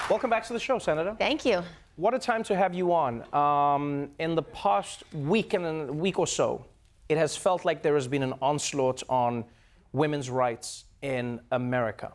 Welcome back to the show, Senator. Thank you. What a time to have you on. In the past week and a week or so, it has felt like there has been an onslaught on women's rights in America.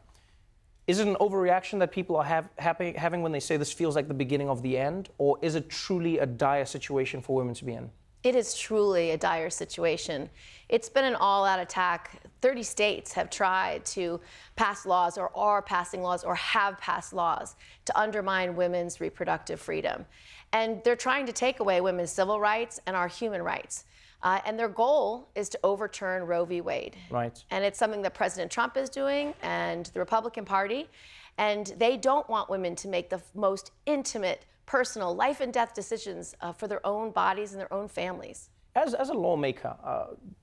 Is it an overreaction that people are having when they say this feels like the beginning of the end, or is it truly a dire situation for women to be in? It is truly a dire situation. It's been an all-out attack. 30 states have tried to pass laws or are passing laws or have passed laws to undermine women's reproductive freedom. And they're trying to take away women's civil rights and our human rights. And their goal is to overturn Roe v. Wade. Right. And it's something that President Trump is doing and the Republican Party. And they don't want women to make the most intimate, personal, life and death decisions for their own bodies and their own families. As a lawmaker,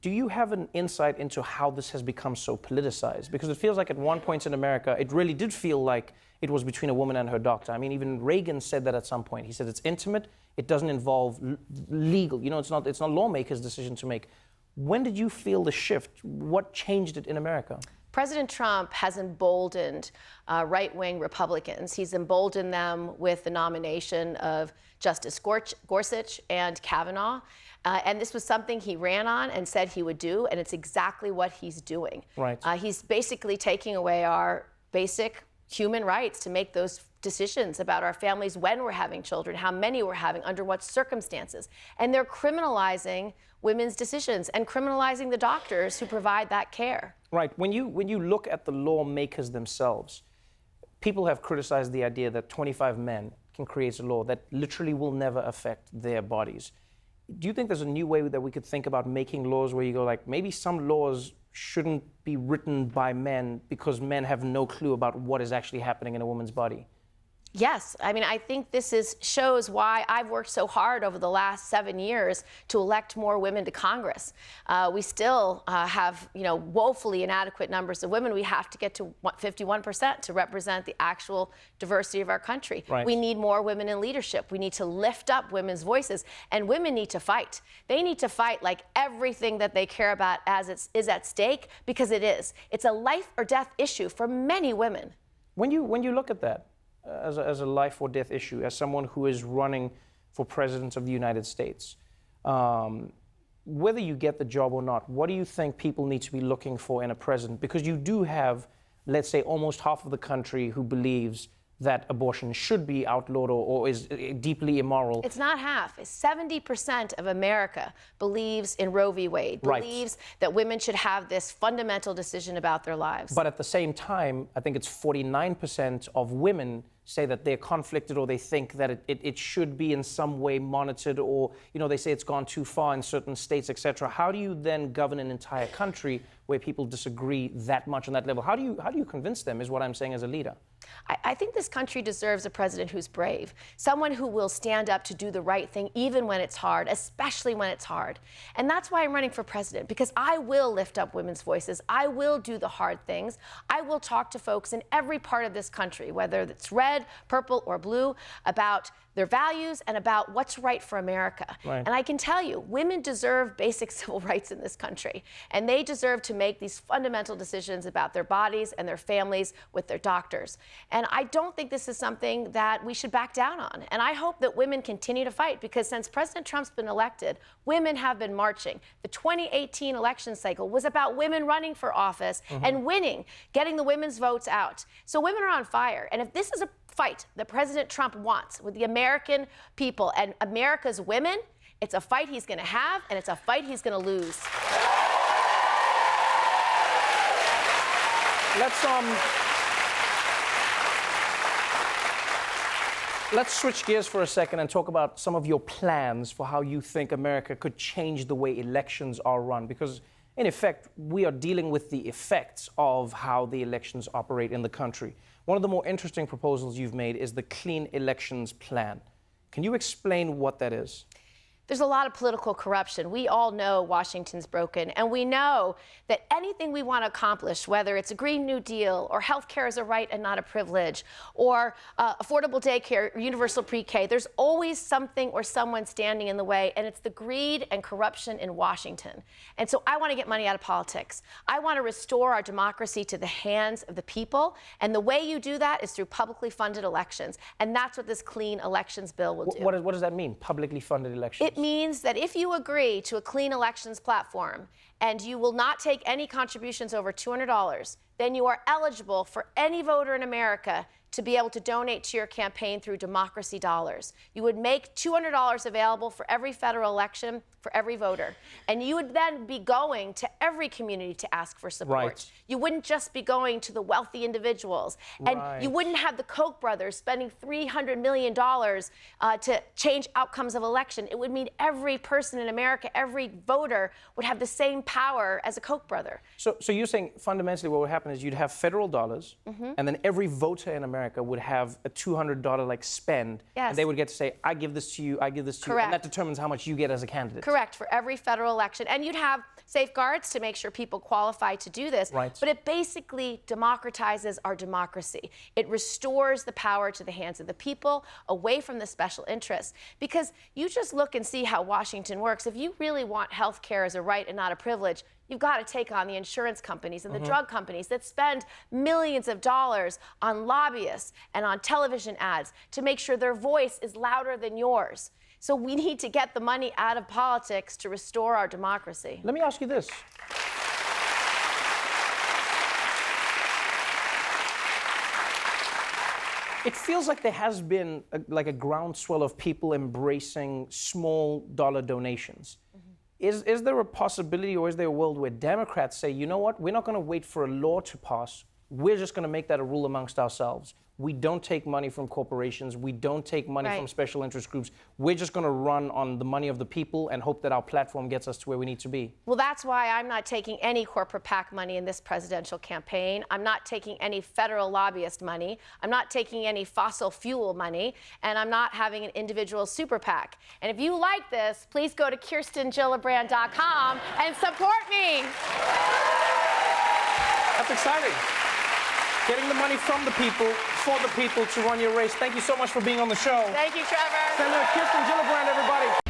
do you have an insight into how this has become so politicized? Because it feels like at one point in America, it really did feel like it was between a woman and her doctor. I mean, even Reagan said that at some point. He said it's intimate, it doesn't involve legal. You know, it's not lawmakers' decision to make. When did you feel the shift? What changed it in America? President Trump has emboldened right-wing Republicans. He's emboldened them with the nomination of Justice Gorsuch and Kavanaugh. And this was something he ran on and said he would do, and it's exactly what he's doing. Right. He's basically taking away our basic human rights to make those decisions about our families, when we're having children, how many we're having, under what circumstances. And they're criminalizing women's decisions and criminalizing the doctors who provide that care. Right. When you look at the lawmakers themselves, people have criticized the idea that 25 men can create a law that literally will never affect their bodies. Do you think there's a new way that we could think about making laws where you go like, maybe some laws shouldn't be written by men because men have no clue about what is actually happening in a woman's body? Yes, I mean, I think this shows why I've worked so hard over the last 7 years to elect more women to Congress. We still have, woefully inadequate numbers of women. We have to get to 51% to represent the actual diversity of our country. Right. We need more women in leadership. We need to lift up women's voices, and women need to fight. They need to fight like everything that they care about is at stake, because it is. It's a life or death issue for many women. When you look at that, as a life or death issue, as someone who is running for president of the United States, whether you get the job or not, what do you think people need to be looking for in a president? Because you do have, let's say, almost half of the country who believes that abortion should be outlawed or is deeply immoral. It's not half. 70% of America believes in Roe v. Wade, believes that women should have this fundamental decision about their lives. But at the same time, I think it's 49% of women say that they're conflicted, or they think that it should be in some way monitored, or they say it's gone too far in certain states, etc. How do you then govern an entire country where people disagree that much on that level? How do you convince them, is what I'm saying as a leader? I think this country deserves a president who's brave, someone who will stand up to do the right thing even when it's hard, especially when it's hard. And that's why I'm running for president, because I will lift up women's voices. I will do the hard things. I will talk to folks in every part of this country, whether it's red, purple, or blue, about their values and about what's right for America. Right. And I can tell you, women deserve basic civil rights in this country, and they deserve to make these fundamental decisions about their bodies and their families with their doctors. And I don't think this is something that we should back down on. And I hope that women continue to fight, because since President Trump's been elected, women have been marching. The 2018 election cycle was about women running for office and winning, getting the women's votes out. So women are on fire. And if this is a fight that President Trump wants with the American people and America's women, it's a fight he's going to have, and it's a fight he's going to lose. Let's switch gears for a second and talk about some of your plans for how you think America could change the way elections are run, because in effect, we are dealing with the effects of how the elections operate in the country. One of the more interesting proposals you've made is the Clean Elections Plan. Can you explain what that is? There's a lot of political corruption. We all know Washington's broken, and we know that anything we want to accomplish, whether it's a Green New Deal or healthcare is a right and not a privilege, or affordable daycare, universal pre-K, there's always something or someone standing in the way, and it's the greed and corruption in Washington. And so I want to get money out of politics. I want to restore our democracy to the hands of the people, and the way you do that is through publicly funded elections, and that's what this clean elections bill will do. What does that mean, publicly funded elections? It means that if you agree to a clean elections platform and you will not take any contributions over $200, then you are eligible for any voter in America to be able to donate to your campaign through democracy dollars. You would make $200 available for every federal election for every voter. And you would then be going to every community to ask for support. Right. You wouldn't just be going to the wealthy individuals. And you wouldn't have the Koch brothers spending $300 million to change outcomes of election. It would mean every person in America, every voter, would have the same power as a Koch brother. So you're saying fundamentally what would happen is you'd have federal dollars, and then every voter in America would have a $200 like spend, Yes. and they would get to say, I give this to you, I give this to you, and that determines how much you get as a candidate. Correct, for every federal election. And you'd have safeguards to make sure people qualify to do this. Right. But it basically democratizes our democracy. It restores the power to the hands of the people, away from the special interests. Because you just look and see how Washington works. If you really want health care as a right and not a privilege, you've got to take on the insurance companies and the drug companies that spend millions of dollars on lobbyists and on television ads to make sure their voice is louder than yours. So we need to get the money out of politics to restore our democracy. Let me ask you this. It feels like there has been a groundswell of people embracing small dollar donations. Is there a possibility, or is there a world where Democrats say, you know what, we're not going to wait for a law to pass, we're just going to make that a rule amongst ourselves. We don't take money from corporations, we don't take money from special interest groups, we're just going to run on the money of the people and hope that our platform gets us to where we need to be? Well, that's why I'm not taking any corporate PAC money in this presidential campaign. I'm not taking any federal lobbyist money. I'm not taking any fossil fuel money. And I'm not having an individual super PAC. And if you like this, please go to KirstenGillibrand.com and support me. That's exciting. Getting the money from the people, for the people, to run your race. Thank you so much for being on the show. Thank you, Trevor. Senator Kirsten Gillibrand, everybody.